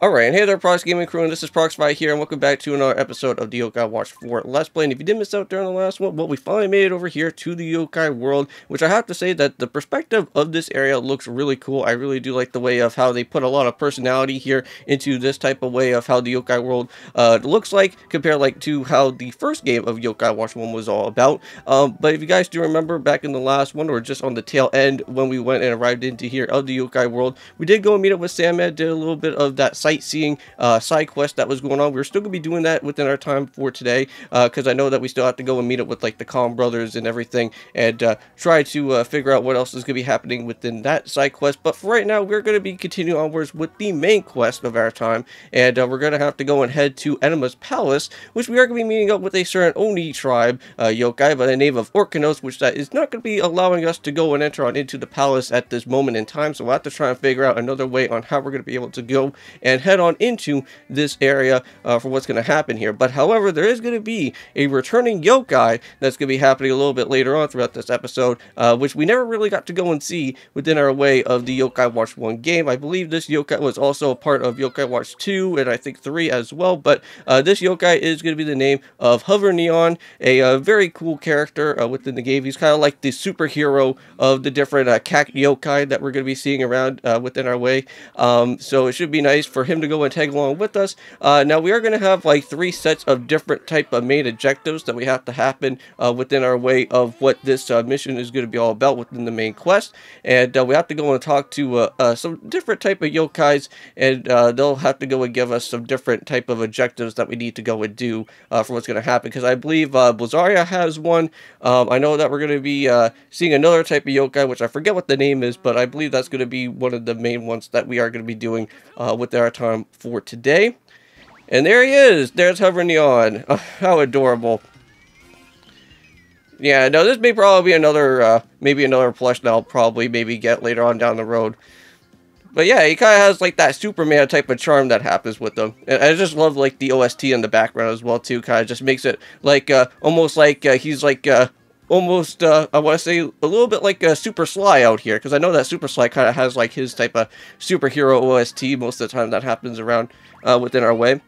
Alright, and hey there, Prox Gaming Crew, and this is Proxify here, and welcome back to another episode of the Yokai Watch 4 Let's Play. And if you did miss out during the last one, well, we finally made it over here to the yokai world, which I have to say that the perspective of this area looks really cool. I really do like the way of how they put a lot of personality here into this type of way of how the yokai world looks like, compared to how the first game of Yokai Watch 1 was all about. But if you guys do remember back in the last one, or just on the tail end when we went and arrived into here of the yokai world, we did go and meet up with Sandman, did a little bit of that sightseeing side quest that was going on. We're still gonna be doing that within our time for today, because I know that we still have to go and meet up with like the Calm brothers and everything, and try to figure out what else is gonna be happening within that side quest. But for right now, we're gonna be continuing onwards with the main quest of our time, and we're gonna have to go and head to Enema's palace, which we are gonna be meeting up with a certain Oni tribe yokai by the name of Orkanos, which that is not gonna be allowing us to go and enter on into the palace at this moment in time. So we'll have to try and figure out another way on how we're gonna be able to go and head on into this area for what's going to happen here. But however, there is going to be a returning yokai that's going to be happening a little bit later on throughout this episode, which we never really got to go and see within our way of the Yokai Watch 1 game. I believe this yokai was also a part of Yokai Watch 2 and I think 3 as well, but this yokai is going to be the name of Hovernyan, a very cool character within the game. He's kind of like the superhero of the different cat yokai that we're going to be seeing around within our way, so it should be nice for him to go and tag along with us. Now we are going to have like 3 sets of different type of main objectives that we have to happen within our way of what this mission is going to be all about within the main quest, and we have to go and talk to some different type of yokais, and they'll have to go and give us some different type of objectives that we need to go and do for what's going to happen, because I believe Blizaria has one. I know that we're going to be seeing another type of yokai, which I forget what the name is, but I believe that's going to be one of the main ones that we are going to be doing with our time for today. And there he is! There's Hovernyan. Oh, how adorable. Yeah, no, this may probably be another, maybe another plush that I'll probably maybe get later on down the road. But yeah, he kind of has like that Superman type of charm that happens with him. And I just love like the OST in the background as well too. Kind of just makes it like, almost like he's like, almost, I want to say a little bit like Super Sly out here, because I know that Super Sly kind of has like his type of superhero OST most of the time that happens around within our way.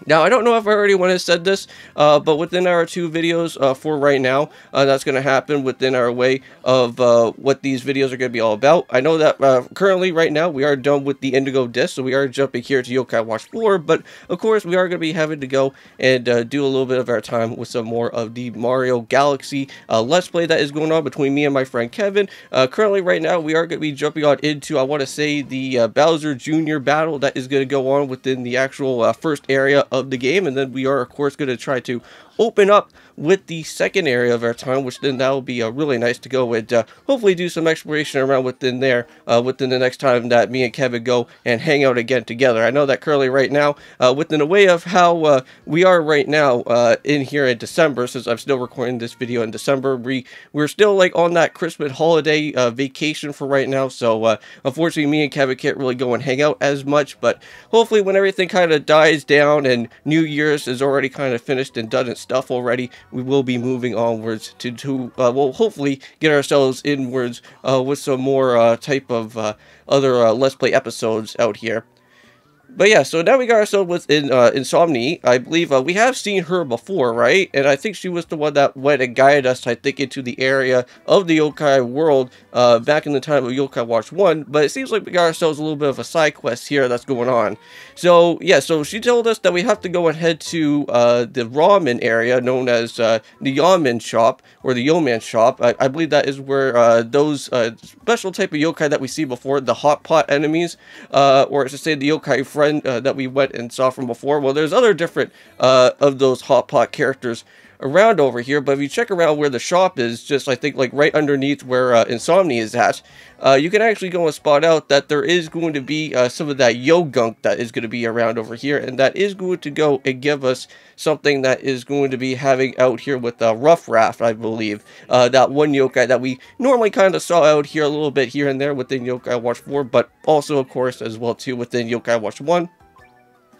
Now, I don't know if I already went and said this, but within our 2 videos for right now, that's going to happen within our way of what these videos are going to be all about. I know that currently, right now, we are done with the Indigo Disc, so we are jumping here to Yokai Watch 4, but of course, we are going to be having to go and do a little bit of our time with some more of the Mario Galaxy Let's Play that is going on between me and my friend Kevin. Currently, right now, we are going to be jumping on into, I want to say, the Bowser Jr. battle that is going to go on within the actual first area of the game, and then we are of course going to try to open up with the second area of our time, which then that will be really nice to go and hopefully do some exploration around within there within the next time that me and Kevin go and hang out again together. I know that currently right now within the way of how we are right now in here in December, since I'm still recording this video in December, we're still like on that Christmas holiday vacation for right now, so unfortunately me and Kevin can't really go and hang out as much, but hopefully when everything kind of dies down and New Year's is already kind of finished and done its stuff already, we will be moving onwards to we'll hopefully get ourselves inwards with some more type of other Let's Play episodes out here. But yeah, so now we got ourselves with Insomni. I believe we have seen her before, right? And I think she was the one that went and guided us, I think, into the area of the yokai world back in the time of Yokai Watch 1. But it seems like we got ourselves a little bit of a side quest here that's going on. So yeah, so she told us that we have to go and head to the ramen area known as the Yamen shop, or the Yoman shop. I believe that is where those special type of yokai that we see before, the hot pot enemies, or I should say the yokai friend that we went and saw from before. Well, there's other different of those hot pot characters around over here, but if you check around where the shop is, just I think like right underneath where Insomni is at, you can actually go and spot out that there is going to be some of that yo-gunk that is going to be around over here, and that is going to go and give us something that is going to be having out here with Rough Raft, I believe. That one yokai that we normally kind of saw out here a little bit here and there within Yokai Watch 4, but also of course as well too within Yokai Watch 1.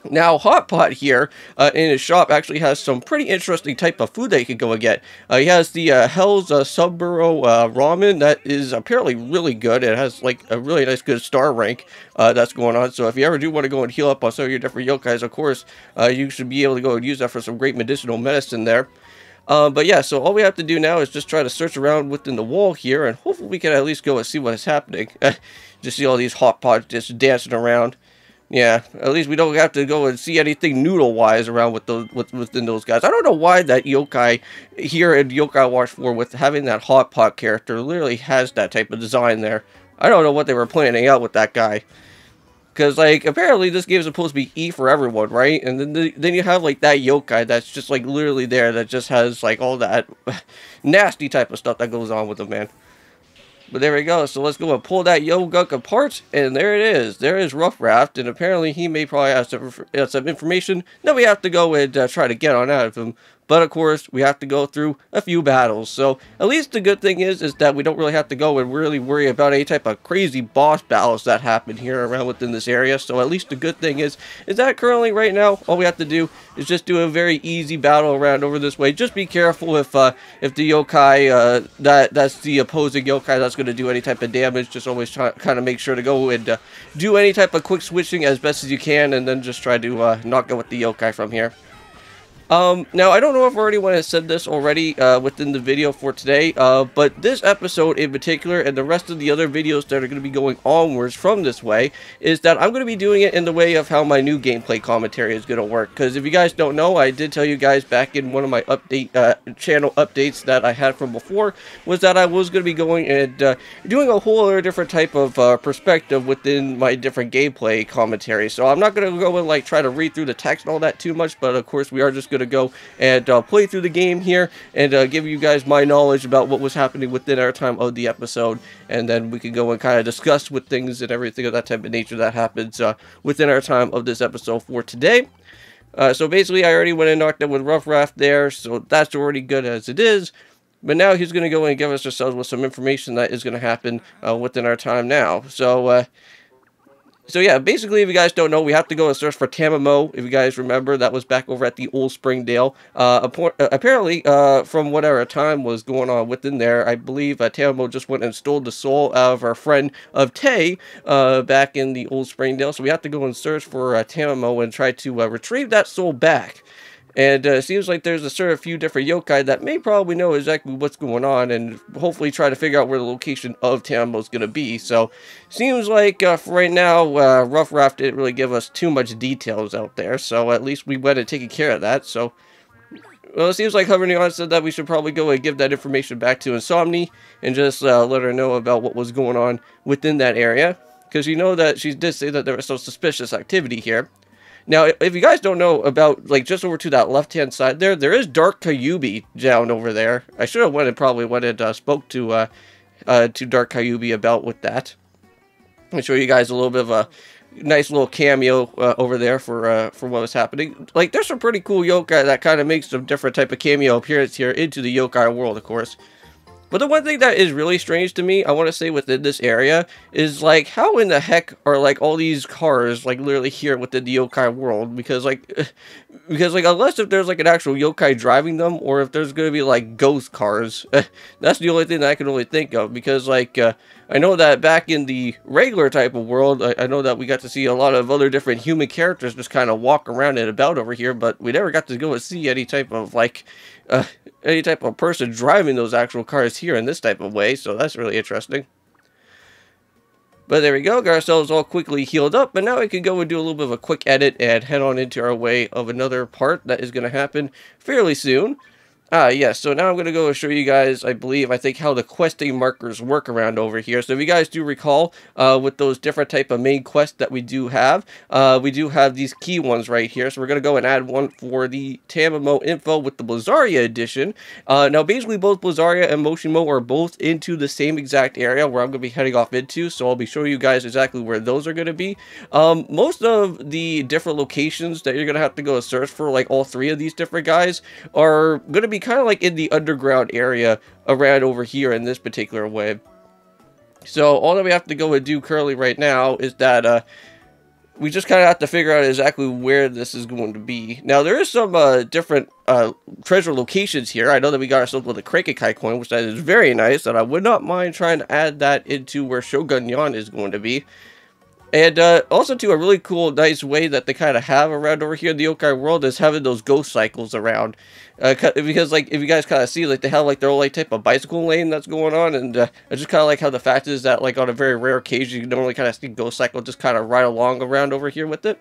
Now, Hotpot here in his shop actually has some pretty interesting type of food that you can go and get. He has the Hell's Subburo ramen that is apparently really good. It has like a really nice good star rank that's going on. So if you ever do want to go and heal up on some of your different yokais, of course, you should be able to go and use that for some great medicinal medicine there. But yeah, so all we have to do now is just try to search around within the wall here, and hopefully we can at least go and see what is happening. Just see all these Hotpots just dancing around. Yeah, at least we don't have to go and see anything noodle-wise around with those within those guys. I don't know why that yokai here in Yokai Watch 4 with having that Hotpot character literally has that type of design there. I don't know what they were planning out with that guy. Because, like, apparently this game is supposed to be E for everyone, right? And then you have, like, that yokai that's just, like, literally there that just has, like, all that nasty type of stuff that goes on with them, man. But there we go. So let's go and pull that Yoguk apart, and there it is. There is Rough Raft, and apparently he may probably have some information that we have to go and try to get on out of him. But of course, we have to go through a few battles. So at least the good thing is that we don't really have to go and really worry about any type of crazy boss battles that happen here around within this area. So at least the good thing is that currently right now, all we have to do is just do a very easy battle around over this way. Just be careful if the yokai that's the opposing yokai that's going to do any type of damage. Just always kind of make sure to go and do any type of quick switching as best as you can, and then just try to knock out with the yokai from here. Now, I don't know if I already went and said this already within the video for today, but this episode in particular and the rest of the other videos that are going to be going onwards from this way is that I'm going to be doing it in the way of how my new gameplay commentary is going to work. Because if you guys don't know, I did tell you guys back in one of my channel updates that I had from before was that I was going to be going and doing a whole other different type of perspective within my different gameplay commentary. So I'm not going to go and like try to read through the text and all that too much, but of course we are just going to go and play through the game here and give you guys my knowledge about what was happening within our time of the episode, and then we can go and kind of discuss with things and everything of that type of nature that happens within our time of this episode for today. So basically I already went and knocked out with Rough Raft there, so that's already good as it is. But now he's going to go and give us ourselves with some information that is going to happen within our time now. So yeah, basically, if you guys don't know, we have to go and search for Tamamo. If you guys remember, that was back over at the Old Springdale. Apparently, from whatever time was going on within there, I believe Tamamo just went and stole the soul out of our friend of Tay back in the Old Springdale. So we have to go and search for Tamamo and try to retrieve that soul back. And it seems like there's a few different yokai that may probably know exactly what's going on and hopefully try to figure out where the location of Tamamo is going to be. So, seems like for right now, Rough Raft didn't really give us too much details out there. So, at least we went and taken care of that. So, well, it seems like Hovernyan said that we should probably go and give that information back to Insomni and just let her know about what was going on within that area. Because you know that she did say that there was some suspicious activity here. Now, if you guys don't know about, like, just over to that left-hand side there is Dark-Kyuubi down over there. I should have probably went and spoke to Dark-Kyuubi about with that. I'll show you guys a little bit of a nice little cameo over there for what was happening. Like, there's some pretty cool yokai that kind of makes some different type of cameo appearance here into the yokai world, of course. But the one thing that is really strange to me, I want to say within this area, is like, how in the heck are like all these cars like literally here within the yokai world? Because like unless if there's like an actual yokai driving them, or if there's gonna be like ghost cars, that's the only thing that I can really think of. Because like I know that back in the regular type of world, I know that we got to see a lot of other different human characters just kind of walk around and about over here, but we never got to go and see any type of like any type of person driving those actual cars here in this type of way, so that's really interesting. But there we go, got ourselves all quickly healed up, but now we can go and do a little bit of a quick edit and head on into our way of another part that is going to happen fairly soon. Yes, so now I'm going to go and show you guys, I think, how the questing markers work around over here. So if you guys do recall, with those different type of main quests that we do have these key ones right here. So we're going to go and add one for the Tamamo info with the Blizaria edition. Now, basically, both Blizaria and Moshimo are both into the same exact area where I'm going to be heading off into. So I'll be showing you guys exactly where those are going to be. Most of the different locations that you're going to have to go search for, like all three of these different guys, are going to be kind of like in the underground area around over here in this particular way. So all that we have to go and do currently right now is that we just kind of have to figure out exactly where this is going to be. Now, there is some different treasure locations here. I know that we got ourselves with a Krakenkai coin, which that is very nice, and I would not mind trying to add that into where Hovernyan is going to be. And also, too, a really cool, nice way that they kind of have around over here in the yokai world is having those ghost cycles around. Because, like, if you guys kind of see, like, they have, like, their own, like, type of bicycle lane that's going on. And I just kind of like how the fact is that, like, on a very rare occasion, you normally kind of see ghost cycle just kind of ride along around over here with it.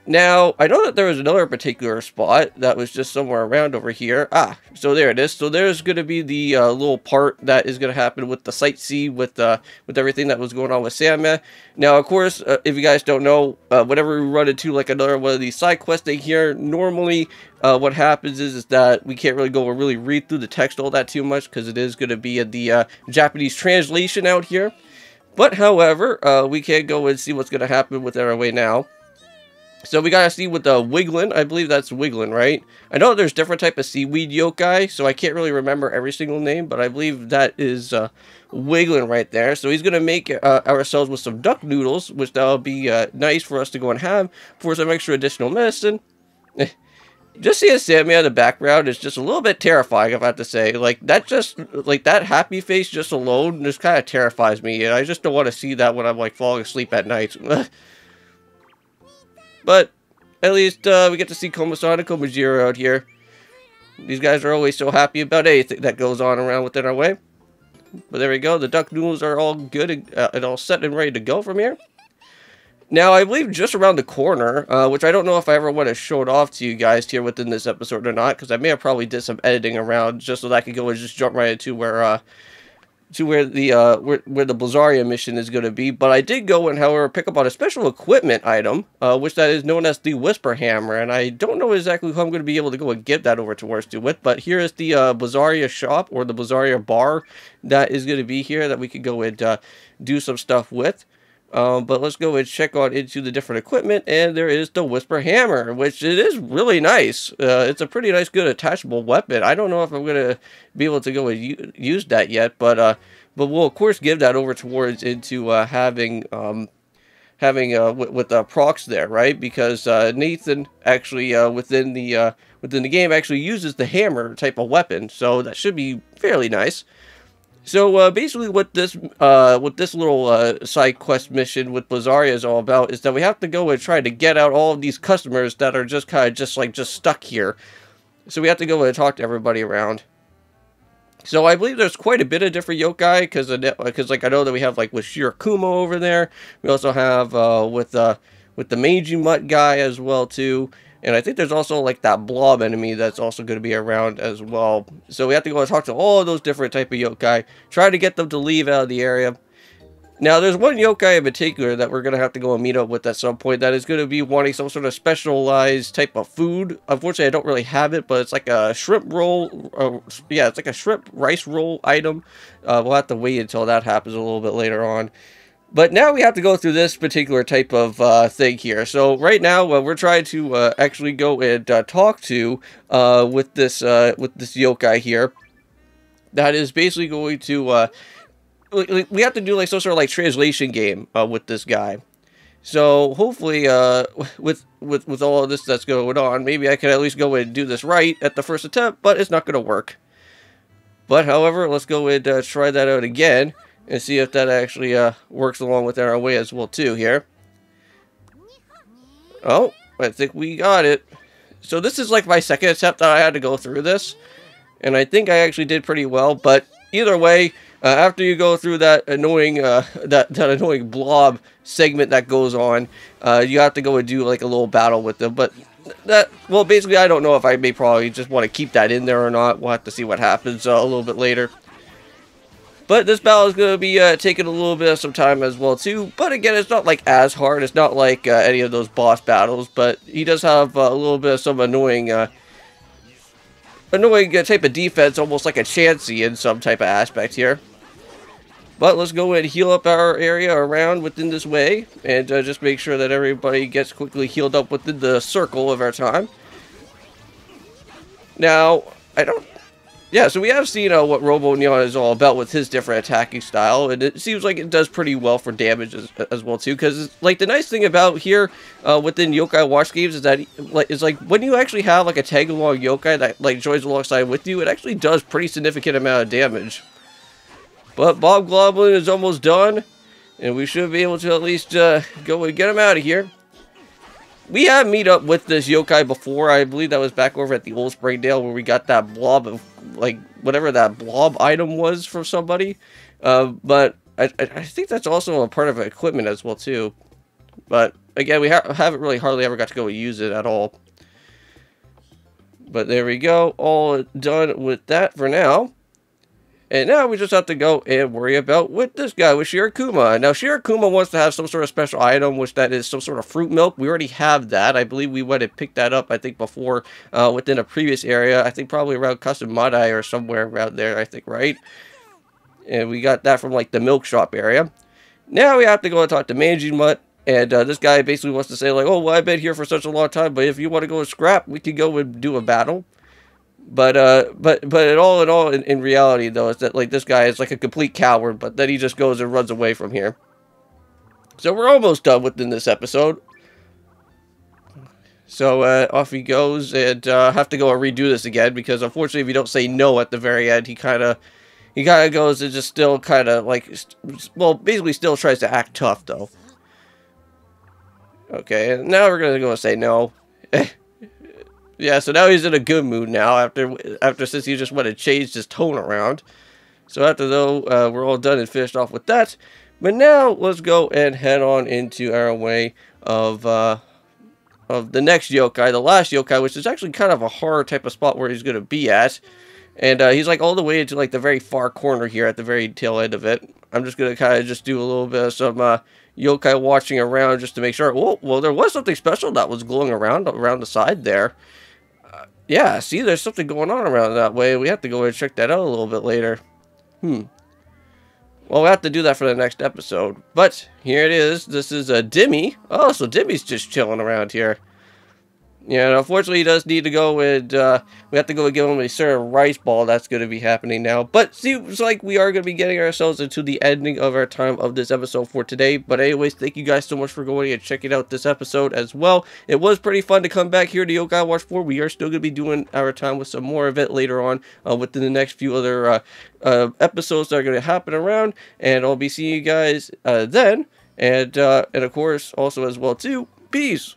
Now, I know that there was another particular spot that was just somewhere around over here. Ah, so there it is. So there's going to be the little part that is going to happen with the sightsee, with everything that was going on with Sandman. Now, of course, if you guys don't know, whenever we run into like another one of these side quests here, normally what happens is that we can't really go and really read through the text all that too much because it is going to be in the Japanese translation out here. But, however, we can go and see what's going to happen with our way now. So we gotta see with the Wiglin. I believe that's Wiglin, right? I know there's different type of seaweed yokai, so I can't really remember every single name, but I believe that is Wiglin right there. So he's gonna make ourselves with some duck noodles, which that'll be nice for us to go and have for some extra additional medicine. Just seeing Sammy in the background is just a little bit terrifying, if I have to say. Like, that just, like, that happy face just alone just kind of terrifies me, and I just don't want to see that when I'm, like, falling asleep at night. But at least we get to see Komasan and Komajiro out here. These guys are always so happy about anything that goes on around within our way. But there we go. The duck noodles are all good and all set and ready to go from here. Now, I believe just around the corner, which I don't know if I ever want to show it off to you guys here within this episode or not, because I may have probably did some editing around just so that I could go and just jump right into where the Blizzardia mission is going to be. But I did go and, however, pick up on a special equipment item, which that is known as the Whisper Hammer, and I don't know exactly who I'm going to be able to go and give that over towards to with, but here is the Blizzardia shop, or the Blizzardia bar, that is going to be here that we could go and do some stuff with. But let's go and check on into the different equipment, and there is the Whisper Hammer, which it is really nice. It's a pretty nice, good attachable weapon. I don't know if I'm going to be able to go and use that yet, but we'll of course give that over towards into having with Prox there, right? Because Nathan actually within the game actually uses the hammer type of weapon, so that should be fairly nice. So basically what this little side quest mission with Blizzardia is all about is that we have to go and try to get out all of these customers that are just kind of just stuck here. So we have to go and talk to everybody around. So I believe there's quite a bit of different yokai because like I know that we have like with Shirakumo over there. We also have with the Meiji Mutt guy as well too. And I think there's also, like, that blob enemy that's also going to be around as well. So we have to go and talk to all of those different type of yokai. Try to get them to leave out of the area. Now, there's one yokai in particular that we're going to have to go and meet up with at some point. That is going to be wanting some sort of specialized type of food. Unfortunately, I don't really have it, but it's like a shrimp roll. Yeah, it's like a shrimp rice roll item. We'll have to wait until that happens a little bit later on. But now we have to go through this particular type of thing here. So right now, we're trying to actually go and talk to with this yokai here. That is basically going to we have to do like some sort of like translation game with this guy. So hopefully, with all of this that's going on, maybe I can at least go and do this right at the first attempt. But it's not going to work. But however, let's go and try that out again. And see if that actually works along with our way as well too here. Oh, I think we got it. So this is like my second attempt that I had to go through this. And I think I actually did pretty well. But either way, after you go through that annoying that annoying blob segment that goes on, you have to go and do like a little battle with them. But well, basically I don't know if I may probably just want to keep that in there or not. We'll have to see what happens a little bit later. But this battle is going to be taking a little bit of some time as well, too. But again, it's not like as hard. It's not like any of those boss battles. But he does have a little bit of some annoying type of defense, almost like a Chansey in some type of aspect here. But let's go and heal up our area around within this way. And just make sure that everybody gets quickly healed up within the circle of our time. Now, I don't yeah, so we have seen what Hovernyan is all about with his different attacking style, and it seems like it does pretty well for damage as well too. Because like the nice thing about here within Yokai Watch games is that like when you actually have like a tag along yokai that like joins alongside with you, it actually does pretty significant amount of damage. But Bob Goblin is almost done, and we should be able to at least go and get him out of here. We have meet up with this yokai before. I believe that was back over at the old Springdale where we got that blob of, like, whatever that blob item was from somebody. But I think that's also a part of equipment as well, too. But, again, we haven't really hardly ever got to go use it at all. But there we go. All done with that for now. And now we just have to go and worry about with this guy, with Shirakuma. Now, Shirakuma wants to have some sort of special item, which that is some sort of fruit milk. We already have that. I believe we went and picked that up, I think, before within a previous area. I think probably around Custom Madai or somewhere around there, I think, right? And we got that from, like, the milk shop area. Now we have to go and talk to Manji Mutt. And this guy basically wants to say, like, oh, well, I've been here for such a long time, but if you want to go and scrap, we can go and do a battle. But all in all, in reality, though, is that, like, this guy is, like, a complete coward, but then he just goes and runs away from here. So we're almost done within this episode. So, off he goes, and, have to go and redo this again, because, unfortunately, if you don't say no at the very end, he kind of goes and just still kind of, like, well, basically still tries to act tough, though. Okay, and now we're going to go and say no. Yeah, so now he's in a good mood now after since he just went and changed his tone around. So after though we're all done and finished off with that, but now let's go and head on into our way of the next yokai, the last yokai, which is actually kind of a horror type of spot where he's going to be at. And he's like all the way into like the very far corner here at the very tail end of it. I'm just going to kind of just do a little bit of some yokai watching around just to make sure. Oh, well, there was something special that was glowing around the side there. Yeah, see, there's something going on around that way. We have to go and check that out a little bit later. Well, we'll have to do that for the next episode. But here it is. This is a Dimmy. Oh, so Dimmy's just chilling around here. Yeah, unfortunately, he does need to go and, we have to go and give him a certain rice ball. That's going to be happening now. But seems like we are going to be getting ourselves into the ending of our time of this episode for today. But anyways, thank you guys so much for going and checking out this episode as well. It was pretty fun to come back here to Yokai Watch 4. We are still going to be doing our time with some more of it later on within the next few other episodes that are going to happen around. And I'll be seeing you guys then. And of course, also as well, too, peace.